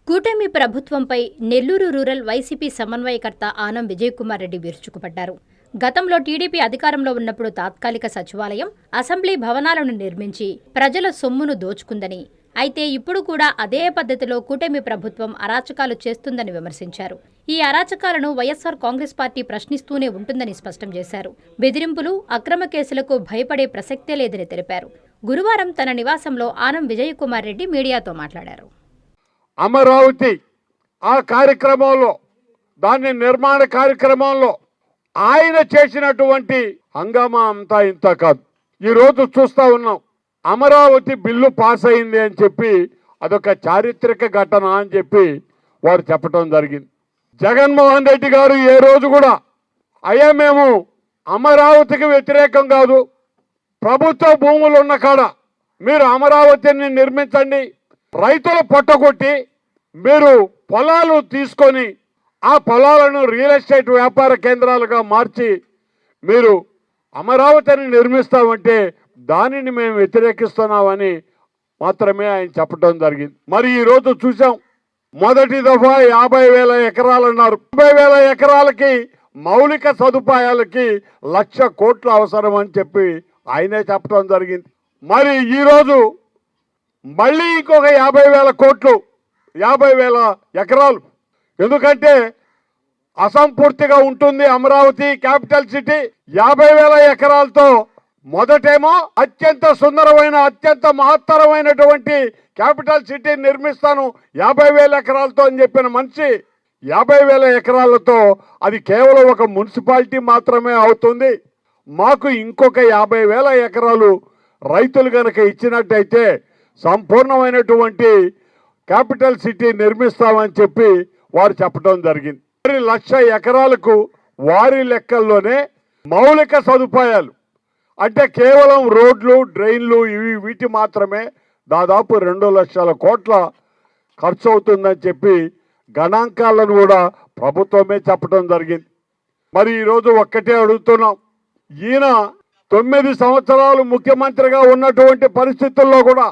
కూటమి ప్రభుత్వంపై Nellore rural YCP సమన్వయకర్త ఆనం విజయకుమార్ రెడ్డి విరుచుకుపడ్డారు. గతంలో టీడీపీ అధికారంలో ఉన్నప్పుడు తాత్కాలిక సచివాలయం, అసెంబ్లీ భవనాలను నిర్మించి ప్రజల సొమ్మును దోచుకుందని, అయితే ఇప్పుడు కూడా అదే పద్ధతిలో కూటమి ప్రభుత్వం అరాచకాలు చేస్తుందని విమర్శించారు. ఈ అరాచకాలను వైఎస్సార్ కాంగ్రెస్ పార్టీ ప్రశ్నిస్తూనే ఉంటుందని స్పష్టం చేశారు. బెదిరింపులు, అక్రమ కేసులకు భయపడే ప్రసక్తే లేదని తెలిపారు. గురువారం తన నివాసంలో ఆనం విజయకుమార్ రెడ్డి మీడియాతో మాట్లాడారు. అమరావతి ఆ కార్యక్రమంలో, దాని నిర్మాణ కార్యక్రమంలో ఆయన చేసినటువంటి హంగామా అంతా ఇంత కాదు. ఈరోజు చూస్తూ ఉన్నాం, అమరావతి బిల్లు పాస్ అయింది అని చెప్పి అదొక చారిత్రక ఘటన అని చెప్పి వారు చెప్పడం జరిగింది. జగన్మోహన్ రెడ్డి గారు ఏ రోజు కూడా అయ్యా మేము అమరావతికి వ్యతిరేకం కాదు, ప్రభుత్వ భూములు ఉన్న కాడ మీరు అమరావతిని నిర్మించండి, రైతులు పొట్టగొట్టి మీరు పొలాలు తీసుకొని ఆ పొలాలను రియల్ ఎస్టేట్ వ్యాపార కేంద్రాలుగా మార్చి మీరు అమరావతిని నిర్మిస్తామంటే దానిని మేము వ్యతిరేకిస్తున్నామని మాత్రమే ఆయన చెప్పడం జరిగింది. మరి ఈరోజు చూసాం, మొదటి దఫా 50,000 ఎకరాలు అన్నారు. 50,000 ఎకరాలకి మౌలిక సదుపాయాలకి 1,00,000 కోట్లు అవసరం అని చెప్పి ఆయనే చెప్పడం జరిగింది. మరి ఈరోజు మళ్ళీ ఇంకొక 50,000 కోట్లు, 50,000 ఎకరాలు, ఎందుకంటే అసంపూర్తిగా ఉంటుంది అమరావతి క్యాపిటల్ సిటీ. 50,000 ఎకరాలతో మొదటేమో అత్యంత సుందరమైన, అత్యంత మహత్తరమైనటువంటి క్యాపిటల్ సిటీ నిర్మిస్తాను 50,000 ఎకరాలతో అని చెప్పిన మనిషి 50,000 ఎకరాలతో అది కేవలం ఒక మున్సిపాలిటీ మాత్రమే అవుతుంది. మాకు ఇంకొక 50,000 ఎకరాలు రైతులు కనుక ఇచ్చినట్టయితే సంపూర్ణమైనటువంటి క్యాపిటల్ సిటీ నిర్మిస్తామని చెప్పి వారు చెప్పడం జరిగింది. 1,00,000 ఎకరాలకు వారి లెక్కల్లోనే మౌలిక సదుపాయాలు అంటే కేవలం రోడ్లు, డ్రైన్లు, వీటి మాత్రమే దాదాపు 2,00,000 కోట్ల ఖర్చు అవుతుందని చెప్పి గణాంకాలను కూడా ప్రభుత్వమే చెప్పడం జరిగింది. మరి ఈరోజు ఒక్కటే అడుగుతున్నాం, ఈయన 9 సంవత్సరాలు ముఖ్యమంత్రిగా ఉన్నటువంటి పరిస్థితుల్లో కూడా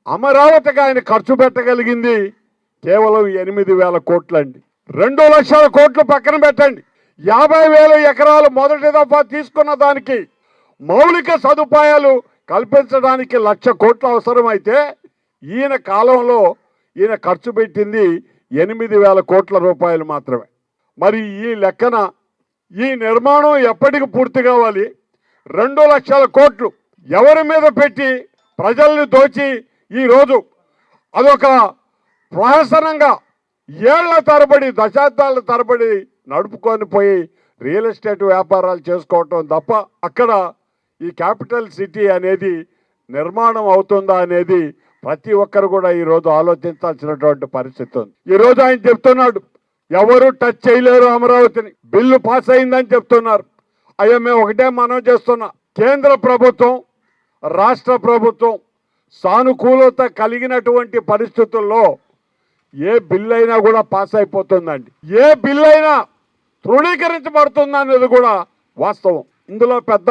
అమరావతికి ఆయన ఖర్చు పెట్టగలిగింది కేవలం 8,000 కోట్లు అండి. 2,00,000 కోట్లు పక్కన పెట్టండి, 50,000 ఎకరాలు మొదటి దఫా తీసుకున్న దానికి మౌలిక సదుపాయాలు కల్పించడానికి 1,00,000 కోట్లు అవసరమైతే ఈయన కాలంలో ఈయన ఖర్చు పెట్టింది 8,000 కోట్ల రూపాయలు మాత్రమే. మరి ఈ లెక్కన ఈ నిర్మాణం ఎప్పటికి పూర్తి కావాలి? 2,00,000 కోట్లు ఎవరి మీద పెట్టి ప్రజల్ని దోచి ఈరోజు అదొక ప్రహసనంగా ఏళ్ల తరబడి, దశాబ్దాల తరబడి నడుపుకొని పోయి రియల్ ఎస్టేట్ వ్యాపారాలు చేసుకోవటం తప్ప అక్కడ ఈ క్యాపిటల్ సిటీ అనేది నిర్మాణం అవుతుందా అనేది ప్రతి ఒక్కరు కూడా ఈరోజు ఆలోచించాల్సినటువంటి పరిస్థితి ఉంది. ఈరోజు ఆయన చెప్తున్నాడు ఎవరు టచ్ చేయలేరు అమరావతిని, బిల్లు పాస్ అయిందని చెప్తున్నారు. అయ్యో మేము ఒకటే మనం చేస్తున్నా, కేంద్ర ప్రభుత్వం, రాష్ట్ర ప్రభుత్వం సానుకూలత కలిగినటువంటి పరిస్థితుల్లో ఏ బిల్లు అయినా కూడా పాస్ అయిపోతుందండి. ఏ బిల్లు అయినా తృణీకరించబడుతుంది అనేది కూడా వాస్తవం. ఇందులో పెద్ద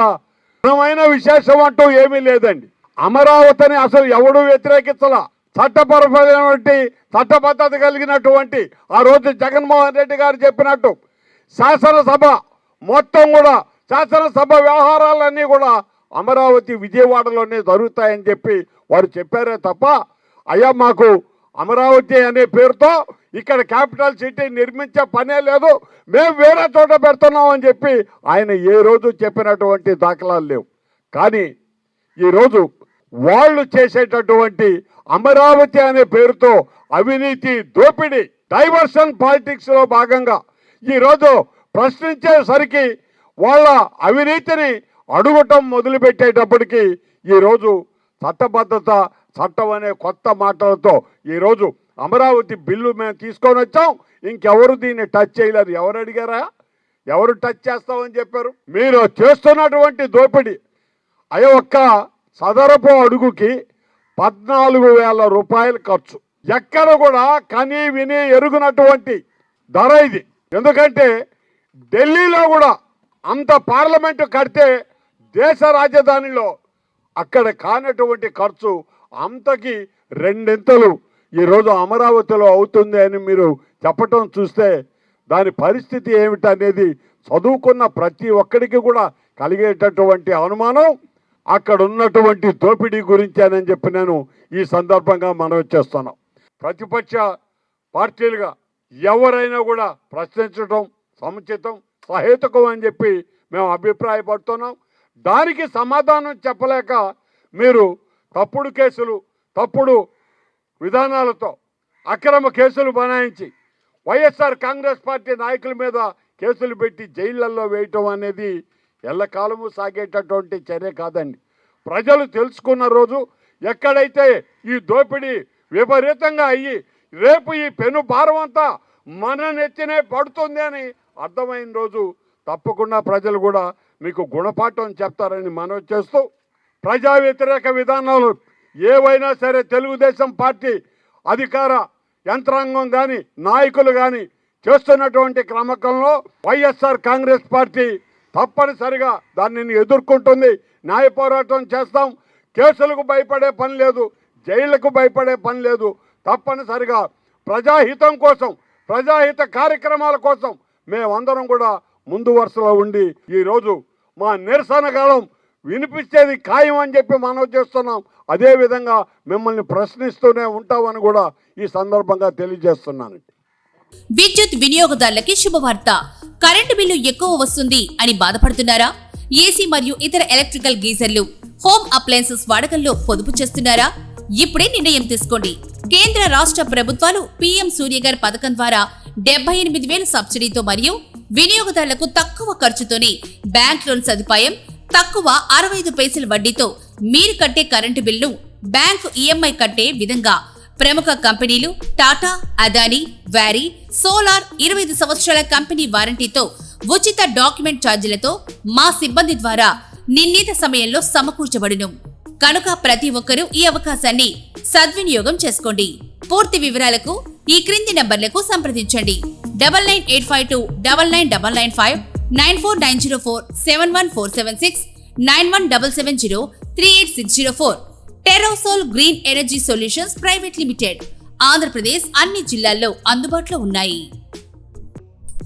విశేషం అంటూ ఏమీ లేదండి. అమరావతిని అసలు ఎవడు వ్యతిరేకించాల, చట్టపరమైనటువంటి చట్టబద్ధత కలిగినటువంటి ఆ రోజు జగన్మోహన్ రెడ్డి గారు చెప్పినట్టు శాసనసభ మొత్తం కూడా, శాసనసభ వ్యవహారాలన్నీ కూడా అమరావతి విజయవాడలోనే జరుగుతాయని చెప్పి వారు చెప్పారే తప్ప అయ్యా మాకు అమరావతి అనే పేరుతో ఇక్కడ క్యాపిటల్ సిటీ నిర్మించే పనే లేదు, మేము వేరే చోట పెడుతున్నాం అని చెప్పి ఆయన ఏ రోజు చెప్పినటువంటి దాఖలాలు లేవు. కానీ ఈరోజు వాళ్ళు చేసేటటువంటి అమరావతి అనే పేరుతో అవినీతి, దోపిడీ, డైవర్షన్ పాలిటిక్స్లో భాగంగా ఈరోజు ప్రశ్నించేసరికి వాళ్ళ అవినీతిని అడుగటం మొదలుపెట్టేటప్పటికీ ఈరోజు చట్టబద్ధత, చట్టం అనే కొత్త మాటలతో ఈరోజు అమరావతి బిల్లు మేము తీసుకొని వచ్చాం, ఇంకెవరు దీన్ని టచ్ చేయలేరు. ఎవరు అడిగారా? ఎవరు టచ్ చేస్తామని చెప్పారు? మీరు చేస్తున్నటువంటి దోపిడీ అయ్యో ఒక్క సదరపు అడుగుకి 14,000 రూపాయలు ఖర్చు. ఎక్కడ కూడా కని విని ఎరుగునటువంటి ధర ఇది. ఎందుకంటే ఢిల్లీలో కూడా అంత పార్లమెంటు కడితే దేశ రాజధానిలో అక్కడ కానటువంటి ఖర్చు అంతకి రెండింతలు ఈరోజు అమరావతిలో అవుతుంది అని మీరు చెప్పటం చూస్తే దాని పరిస్థితి ఏమిటనేది చదువుకున్న ప్రతి ఒక్కడికి కూడా కలిగేటటువంటి అనుమానం అక్కడ ఉన్నటువంటి దోపిడీ గురించేనని చెప్పి నేను ఈ సందర్భంగా మనవి చేస్తున్నాం. ప్రతిపక్ష పార్టీలుగా ఎవరైనా కూడా ప్రశ్నించడం సముచితం, సహేతుకం అని చెప్పి మేము అభిప్రాయపడుతున్నాం. దానికి సమాధానం చెప్పలేక మీరు తప్పుడు కేసులు, తప్పుడు విధానాలతో అక్రమ కేసులు బనాయించి వైఎస్ఆర్ కాంగ్రెస్ పార్టీ నాయకుల మీద కేసులు పెట్టి జైళ్లలో వేయటం అనేది ఎల్లకాలము సాగేటటువంటి చర్య కాదండి. ప్రజలు తెలుసుకున్న రోజు ఎక్కడైతే ఈ దోపిడీ విపరీతంగా అయ్యి రేపు ఈ పెను భారం అంతా మన నెత్తినే పడుతుంది అని అర్థమైన రోజు తప్పకుండా ప్రజలు కూడా మీకు గుణపాఠం చెప్తారని మనవి చేస్తూ, ప్రజా వ్యతిరేక విధానాలు ఏవైనా సరే తెలుగుదేశం పార్టీ అధికార యంత్రాంగం కానీ నాయకులు కానీ చేస్తున్నటువంటి క్రమకంలో వైఎస్ఆర్ కాంగ్రెస్ పార్టీ తప్పనిసరిగా దానిని ఎదుర్కొంటుంది. న్యాయ పోరాటం చేస్తాం. కేసులకు భయపడే పని లేదు, జైళ్లకు భయపడే పని లేదు. తప్పనిసరిగా ప్రజాహితం కోసం, ప్రజాహిత కార్యక్రమాల కోసం మేమందరం కూడా ముందు వరుసలో ఉండి ఈరోజు మా నిరసన గాలం వినిపించేది ఖాయం అని చెప్పి మనవి చేస్తున్నాం. అదేవిధంగా మిమ్మల్ని ప్రశ్నిస్తూనే ఉంటామని కూడా ఈ సందర్భంగా తెలియజేస్తున్నానండి. విద్యుత్ వినియోగదారులకి శుభవార్త. కరెంటు బిల్లు ఎక్కువ వస్తుంది అని బాధపడుతున్నారా? ఏసీ మరియు ఇతర ఎలక్ట్రికల్ గీజర్లు, హోమ్ అప్లయన్సెస్ వాడకంలో పొదుపు చేస్తున్నారా? ఇప్పుడే నిర్ణయం తీసుకోండి. కేంద్ర రాష్ట్ర ప్రభుత్వాలు పీఎం సూర్యగర్ పథకం ద్వారా 78,000 సబ్సిడీతో మరియు వినియోగదారులకు తక్కువ ఖర్చుతోనే బ్యాంక్ లోన్ సదుపాయం, తక్కువ 65 పైసల వడ్డీతో మీరు కట్టే కరెంటు బిల్లు బ్యాంకు ఈఎంఐ కట్టే విధంగా ప్రముఖ కంపెనీలు టాటా, అదానీ, వ్యారీ, సోలార్ 25 సంవత్సరాల కంపెనీ వారంటీతో ఉచిత డాక్యుమెంట్ ఛార్జీలతో మా సిబ్బంది ద్వారా నిర్ణీత సమయంలో సమకూర్చబడును. కనుక ప్రతి ఒక్కరూ ఈ అవకాశాన్ని సద్వినియోగం చేసుకోండి. పూర్తి వివరాలకు ఈ క్రింది నంబర్లకు సంప్రదించండి. 9985299995, 9490471476, 9177038604. Terosol green energy solutions private limited, Andhra Pradesh అన్ని జిల్లాల్లో అందుబాటులో ఉన్నాయి.